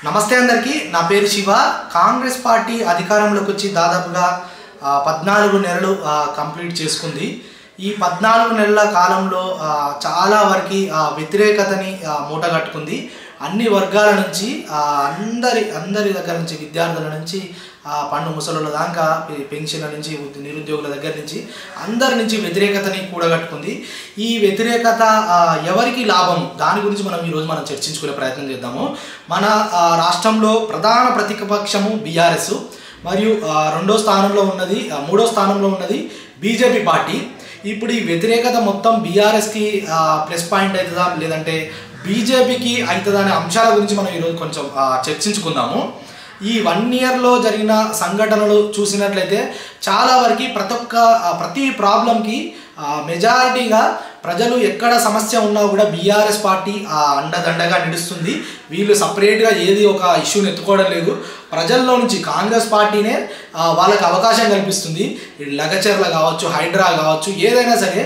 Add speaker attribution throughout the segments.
Speaker 1: నమస్తే అందరికీ నా పేరు శివ కాంగ్రెస్ పార్టీ అధికారంలోకి వచ్చి దాదాపుగా 14 నెలలు కంప్లీట్ చేసుకుంది। ఈ 14 నెలల కాలంలో చాలా వరకు వ్యతిరేకతని మూటగట్టుకుంది। అన్ని వర్గాల నుంచి అందరి దగ్గర నుంచి విద్యార్థుల నుంచి పండు ముసలుల దాకా పెన్షన్ల నుంచి నిరుద్యోగుల దగ్గర నుంచి అందరి నుంచి వ్యతిరేకతని కూడగట్టుకుంది। ఈ వ్యతిరేకత ఎవరికి లాభం దాని గురించి మనం ఈరోజు చర్చించుకునే ప్రయత్నం చేద్దాము। మన రాష్ట్రంలో ప్రధాన ప్రతిపక్షము బీఆర్ఎస్ మరియు రెండో స్థానంలో ఉన్నది మూడో స్థానంలో ఉన్నది బీజేపీ పార్టీ। ఇప్పుడు ఈ వ్యతిరేకత మొత్తం బీఆర్ఎస్కి ప్లస్ పాయింట్ అవుతుందా లేదంటే బీజేపీకి అవుతుందా అనే అంశాల గురించి మనం ఈరోజు కొంచెం చర్చించుకుందాము। ఈ 1 ఇయర్లో జరిగిన సంఘటనలు చూసినట్లయితే చాలా వరకు ప్రతి ప్రాబ్లంకి మెజారిటీగా ప్రజలు ఎక్కడ సమస్య ఉన్నా కూడా బీఆర్ఎస్ పార్టీ అండదండగా నిలుస్తుంది। వీళ్ళు సపరేట్గా ఏది ఒక ఇష్యూని ఎత్తుకోవడం లేదు, ప్రజల్లో నుంచి కాంగ్రెస్ పార్టీనే వాళ్ళకి అవకాశం కల్పిస్తుంది। లగచర్ల కావచ్చు, హైడ్రా కావచ్చు, ఏదైనా సరే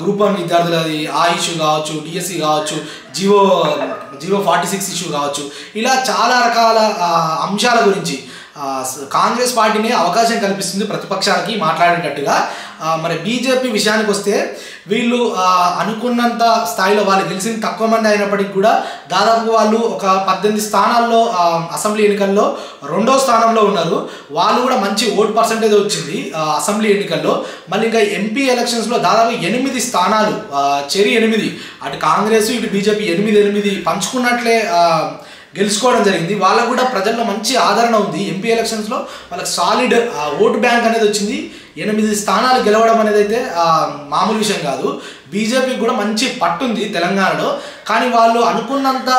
Speaker 1: గ్రూప్ 1 విద్యార్థులది ఆ ఇష్యూ కావచ్చు, డిఎస్సి కావచ్చు, జియో 46 ఇష్యూ కావచ్చు, ఇలా చాలా రకాల అంశాల గురించి కాంగ్రెస్ పార్టీనే అవకాశం కల్పిస్తుంది ప్రతిపక్షాలకి మాట్లాడేటట్టుగా। మరి బీజేపీ విషయానికి వస్తే వీళ్ళు అనుకున్నంత స్థాయిలో వాళ్ళు గెలిచిన తక్కువ మంది అయినప్పటికీ కూడా దాదాపు వాళ్ళు ఒక 18 స్థానాల్లో అసెంబ్లీ ఎన్నికల్లో రెండో స్థానంలో ఉన్నారు। వాళ్ళు కూడా మంచి ఓట్ పర్సంటేజ్ వచ్చింది అసెంబ్లీ ఎన్నికల్లో। మళ్ళీ ఇంకా ఎంపీ ఎలక్షన్స్లో దాదాపు 8 స్థానాలు చెరి 8 అటు కాంగ్రెస్ ఇటు బీజేపీ 8 పంచుకున్నట్లే గెలుచుకోవడం జరిగింది। వాళ్ళకు కూడా ప్రజల్లో మంచి ఆదరణ ఉంది। ఎంపీ ఎలక్షన్స్లో వాళ్ళకి సాలిడ్ ఓటు బ్యాంక్ అనేది వచ్చింది। 8 స్థానాలు గెలవడం అనేది అయితే మామూలు విషయం కాదు। బీజేపీకి కూడా మంచి పట్టుంది తెలంగాణలో, కానీ వాళ్ళు అనుకున్నంత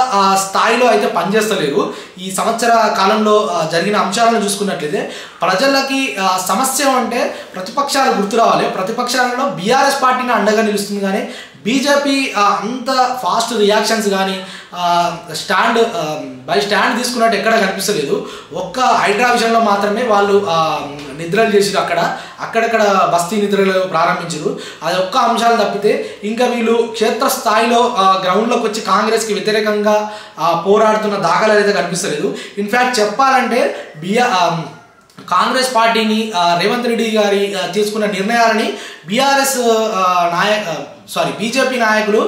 Speaker 1: స్థాయిలో అయితే పనిచేస్తలేరు। ఈ సంవత్సర కాలంలో జరిగిన అంశాలను చూసుకున్నట్లయితే ప్రజలకి సమస్య అంటే ప్రతిపక్షాలు గుర్తు రావాలి। ప్రతిపక్షాలలో బీఆర్ఎస్ పార్టీని అండగా నిలుస్తుంది, కానీ బీజేపీ అంత ఫాస్ట్ రియాక్షన్స్ కానీ స్టాండ్ తీసుకున్నట్టు ఎక్కడ కనిపిస్తలేదు। ఒక్క హైడ్రా విషయంలో మాత్రమే వాళ్ళు నిద్రలు చేసి అక్కడక్కడ బస్తీ నిద్రలు ప్రారంభించారు। అది ఒక్క అంశాలు తప్పితే ఇంకా వీళ్ళు క్షేత్రస్థాయిలో గ్రౌండ్లోకి వచ్చి కాంగ్రెస్కి వ్యతిరేకంగా పోరాడుతున్న దాఖలాలు అయితే కనిపిస్తలేదు। ఇన్ఫ్యాక్ట్ చెప్పాలంటే కాంగ్రెస్ పార్టీని రేవంత్ రెడ్డి గారి తీసుకున్న నిర్ణయాలని బీజేపీ నాయకులు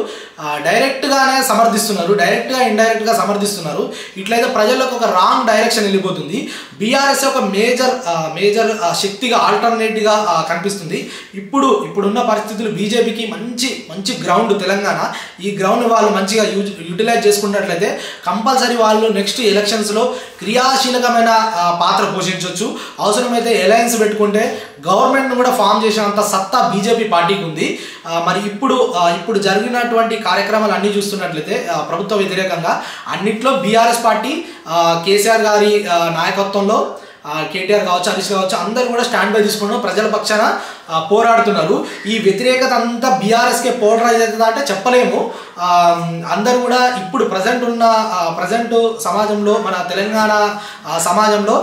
Speaker 1: డైరెక్ట్గానే సమర్థిస్తున్నారు, డైరెక్ట్గా ఇండైరెక్ట్గా సమర్థిస్తున్నారు। ఇట్లయితే ప్రజలకు ఒక రాంగ్ డైరెక్షన్ వెళ్ళిపోతుంది। బీఆర్ఎస్ ఒక మేజర్ శక్తిగా ఆల్టర్నేటివ్గా కనిపిస్తుంది। ఇప్పుడున్న పరిస్థితులు బీజేపీకి మంచి గ్రౌండ్ తెలంగాణ, ఈ గ్రౌండ్ వాళ్ళు మంచిగా యూటిలైజ్ చేసుకున్నట్లయితే కంపల్సరీ వాళ్ళు నెక్స్ట్ ఎలక్షన్స్లో క్రియాశీలకమైన పాత్ర పోషించవచ్చు। అవసరమైతే అలయన్స్ పెట్టుకుంటే గవర్నమెంట్ను కూడా ఫామ్ చేసేంత సత్తా బీజేపీ పార్టీకి ఉంది। మరి ఇప్పుడు జరిగినటువంటి కార్యక్రమాలు అన్నీ చూస్తున్నట్లయితే ప్రభుత్వ వ్యతిరేకంగా అన్నిట్లో బీఆర్ఎస్ పార్టీ కేసీఆర్ గారి నాయకత్వంలో కేటీఆర్ కావచ్చు, హరీష్ కావచ్చు, అందరూ కూడా స్టాండ్ బై తీసుకున్నారు, ప్రజల పక్షాన పోరాడుతున్నారు। ఈ వ్యతిరేకత అంతా బీఆర్ఎస్కే పోలరైజ్ అవుతుందా అంటే చెప్పలేము। అందరూ కూడా ఇప్పుడు ప్రజెంట్ సమాజంలో మన తెలంగాణ సమాజంలో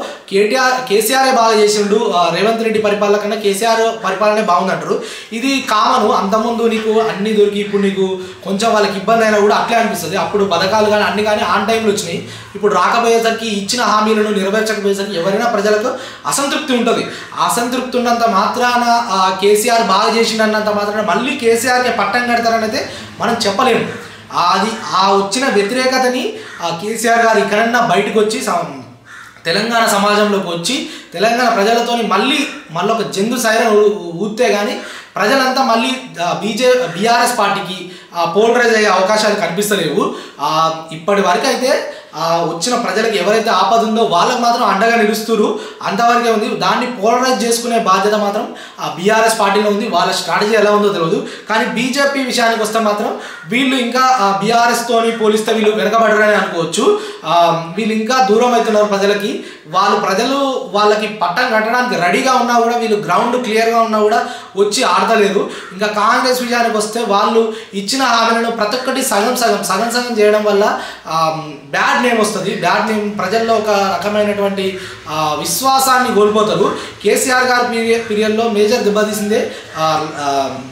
Speaker 1: కేసీఆరే బాగా చేసిండు, రేవంత్ రెడ్డి పరిపాలన కన్నా కేసీఆర్ పరిపాలనే బాగుందంటారు। ఇది కామను, అంతకుముందు నీకు అన్ని దొరికి ఇప్పుడు నీకు కొంచెం వాళ్ళకి ఇబ్బంది అయినా కూడా అట్లే అనిపిస్తుంది। అప్పుడు పథకాలు కానీ అన్ని కానీ ఆన్ టైంలో వచ్చినాయి, ఇప్పుడు రాకపోయేసరికి ఇచ్చిన హామీలను నెరవేర్చకపోయేసరికి ఎవరైనా ప్రజలకు అసంతృప్తి ఉంటుంది। అసంతృప్తి ఉన్నంత మాత్రాన కేసీఆర్ బాగా చేసిండన్నంత మాత్రాన మళ్ళీ కేసీఆర్కి పట్టం కడతారని అయితే మనం చెప్పలేము। వచ్చిన వ్యతిరేకతని కేసీఆర్ గారు ఇక్కడన్నా బయటకు వచ్చి తెలంగాణ సమాజంలోకి వచ్చి తెలంగాణ ప్రజలతోని మళ్ళీ ఒక జందు సైరన్ ఊస్తే కానీ ప్రజలంతా మళ్ళీ బీఆర్ఎస్ పార్టీకి పోలరైజ్ అయ్యే అవకాశాలు కనిపిస్తలేవు। ఇప్పటి వరకు అయితే వచ్చిన ప్రజలకు ఎవరైతే ఆపద ఉందో వాళ్ళకి మాత్రం అండగా నిలుస్తున్నారు, అంతవరకే ఉంది। దాన్ని పోలరైజ్ చేసుకునే బాధ్యత మాత్రం బీఆర్ఎస్ పార్టీలో ఉంది। వాళ్ళ స్ట్రాటజీ ఎలా ఉందో తెలియదు, కానీ బీజేపీ విషయానికి వస్తే మాత్రం వీళ్ళు ఇంకా బీఆర్ఎస్తోని పోలిస్తే వీళ్ళు వెనకబడరని అనుకోవచ్చు। వీళ్ళు ఇంకా దూరం అవుతున్నారు ప్రజలకి। ప్రజలు వాళ్ళకి పట్టం కట్టడానికి రెడీగా ఉన్నా కూడా వీళ్ళు గ్రౌండ్ క్లియర్గా ఉన్నా కూడా వచ్చి ఆడతలేరు। ఇంకా కాంగ్రెస్ విషయానికి వస్తే వాళ్ళు ఇచ్చిన హామీలను ప్రతి ఒక్కటి సగం చేయడం వల్ల బ్యాడ్ బ్యాడ్ నేమ్ వస్తుంది. బ్యాడ్ నేమ్ ప్రజల్లో ఒక రకమైనటువంటి విశ్వాసాన్ని కోల్పోతారు. కేసీఆర్ గారి పీరియడ్లో మేజర్ దెబ్బతీసిందే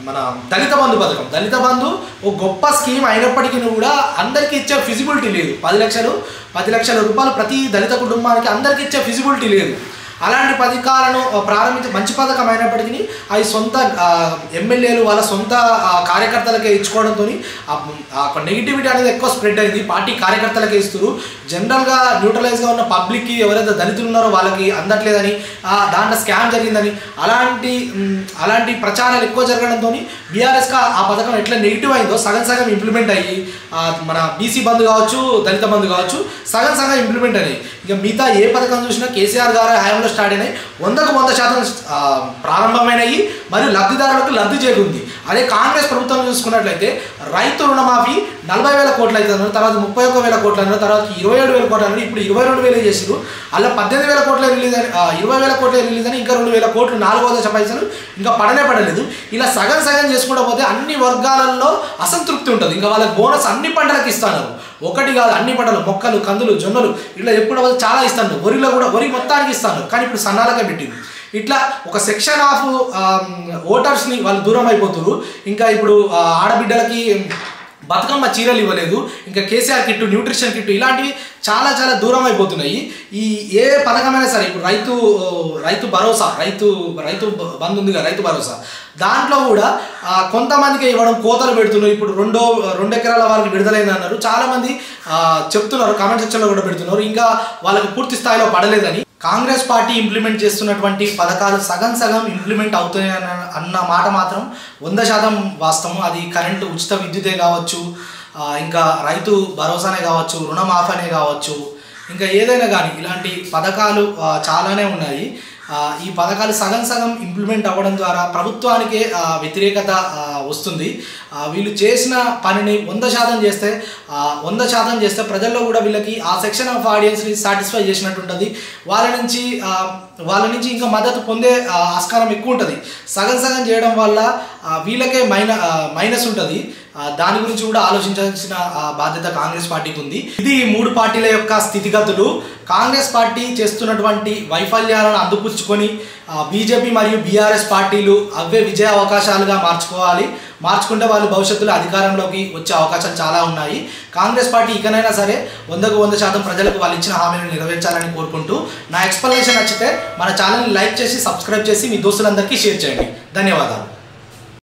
Speaker 1: మన దళిత బంధు పథకం. దళిత బంధు ఒక గొప్ప స్కీమ్ అయినప్పటికీ కూడా అందరికీ ఇచ్చే ఫిజిబిలిటీ లేదు. 10 లక్షల రూపాయలు ప్రతి దళిత కుటుంబానికి అందరికీ ఇచ్చే ఫిజిబిలిటీ లేదు. అలాంటి పథకాలను ప్రారంభించి మంచి పథకం అయినప్పటికీ అవి సొంత ఎమ్మెల్యేలు వాళ్ళ సొంత కార్యకర్తలకే ఇచ్చుకోవడంతో నెగిటివిటీ అనేది ఎక్కువ స్ప్రెడ్ అయింది. పార్టీ కార్యకర్తలకే ఇస్తారు. జనరల్గా న్యూట్రలైజ్గా ఉన్న పబ్లిక్కి ఎవరైతే దళితులు ఉన్నారో వాళ్ళకి అందట్లేదని, దాంట్లో స్కామ్ జరిగిందని అలాంటి ప్రచారాలు ఎక్కువ జరగడంతో బీఆర్ఎస్గా ఆ పథకం ఎట్లా నెగిటివ్ అయిందో సగం ఇంప్లిమెంట్ అయ్యి మన బీసీ బంధు కావచ్చు, దళిత బంధు కావచ్చు సగం ఇంప్లిమెంట్ అయ్యాయి. ఇక మిగతా ఏ పథకం చూసినా కేసీఆర్ గారు హయాంలో స్టార్ట్ అయినాయి. 100% ప్రారంభమైనవి మరియు లబ్ధిదారులకు లబ్ధి చేకూరింది. అదే కాంగ్రెస్ ప్రభుత్వం చూసుకున్నట్లయితే రైతు రుణమాఫీ 40,000 కోట్లు అవుతున్నారు, తర్వాత 31,000 కోట్లు అన్నారు, తర్వాత 27,000 కోట్లు అన్నారు, ఇప్పుడు 22,000 చేసారు. అలా 18,000 కోట్లే రిలీజ్ అని 20,000 కోట్లే రిలీజ్ అని ఇంకా 2,000 కోట్లు 4వ పైసలు ఇంకా పడలేదు. ఇలా సగం చేసుకుంటూ పోతే అన్ని వర్గాలలో అసంతృప్తి ఉంటుంది. ఇంకా వాళ్ళకి బోనస్ అన్ని పంటలకు ఇస్తున్నారు. ఒకటి కాదు, అన్ని పంటలు, మొక్కలు, కందులు, జొన్నలు ఇట్లా ఎప్పుడు చాలా ఇస్తాను. వరిలో కూడా వరి మొత్తానికి ఇస్తాను, కానీ ఇప్పుడు సన్నాలకే పెట్టింది. ఇట్లా ఒక సెక్షన్ ఆఫ్ ఓటర్స్ని వాళ్ళు దూరం అయిపోతున్నారు. ఇంకా ఇప్పుడు ఆడబిడ్డలకి బతుకమ్మ చీరలు ఇవ్వలేదు, ఇంకా కేసీఆర్ కిట్టు, న్యూట్రిషన్ కిట్టు ఇలాంటివి చాలా దూరం అయిపోతున్నాయి. ఈ ఏ పథకమైనా సరే ఇప్పుడు రైతు భరోసా, రైతు బంధు ఉంది కదా, రైతు భరోసా దాంట్లో కూడా కొంతమందికి ఇవ్వడం కోతలు పెడుతున్నారు. ఇప్పుడు 2 ఎకరాల వారికి విడుదలైంది అన్నారు. చాలామంది చెప్తున్నారు, కామెంట్ సెక్షన్లో కూడా పెడుతున్నారు, ఇంకా వాళ్ళకి పూర్తి స్థాయిలో పడలేదని. కాంగ్రెస్ పార్టీ ఇంప్లిమెంట్ చేస్తున్నటువంటి పథకాలు సగం ఇంప్లిమెంట్ అవుతాయి అన్న మాట మాత్రం 100% వాస్తవం. అది కరెంటు ఉచిత విద్యుతే కావచ్చు, ఇంకా రైతు భరోసానే కావచ్చు, రుణమాఫీనే కావచ్చు, ఇంకా ఏదైనా కానీ ఇలాంటి పథకాలు చాలానే ఉన్నాయి. ఈ పథకాలు సగం ఇంప్లిమెంట్ అవ్వడం ద్వారా ప్రభుత్వానికే వ్యతిరేకత వస్తుంది. వీళ్ళు చేసిన పనిని 100% చేస్తే ప్రజల్లో కూడా వీళ్ళకి ఆ సెక్షన్ ఆఫ్ ఆడియన్స్ని సాటిస్ఫై చేసినట్టు ఉంటుంది. వాళ్ళ నుంచి ఇంకా మద్దతు పొందే ఆస్కారం ఎక్కువ ఉంటుంది. సగం చేయడం వల్ల వీళ్ళకే మైనస్ ఉంటుంది. దాని గురించి కూడా ఆలోచించాల్సిన బాధ్యత కాంగ్రెస్ పార్టీకి ఉంది. ఇది 3 పార్టీల యొక్క స్థితిగతులు. కాంగ్రెస్ పార్టీ చేస్తున్నటువంటి వైఫల్యాలను అందిపుచ్చుకొని బీజేపీ మరియు బీఆర్ఎస్ పార్టీలు అవే విజయ అవకాశాలుగా మార్చుకుంటే వాళ్ళు భవిష్యత్తులో అధికారంలోకి వచ్చే అవకాశాలు చాలా ఉన్నాయి. కాంగ్రెస్ పార్టీ ఇకనైనా సరే 100% ప్రజలకు వాళ్ళు ఇచ్చిన హామీలను నెరవేర్చాలని కోరుకుంటూ, నా ఎక్స్ప్లనేషన్ నచ్చితే మన ఛానల్ని లైక్ చేసి సబ్స్క్రైబ్ చేసి మీ దోస్తులందరికీ షేర్ చేయండి. ధన్యవాదాలు.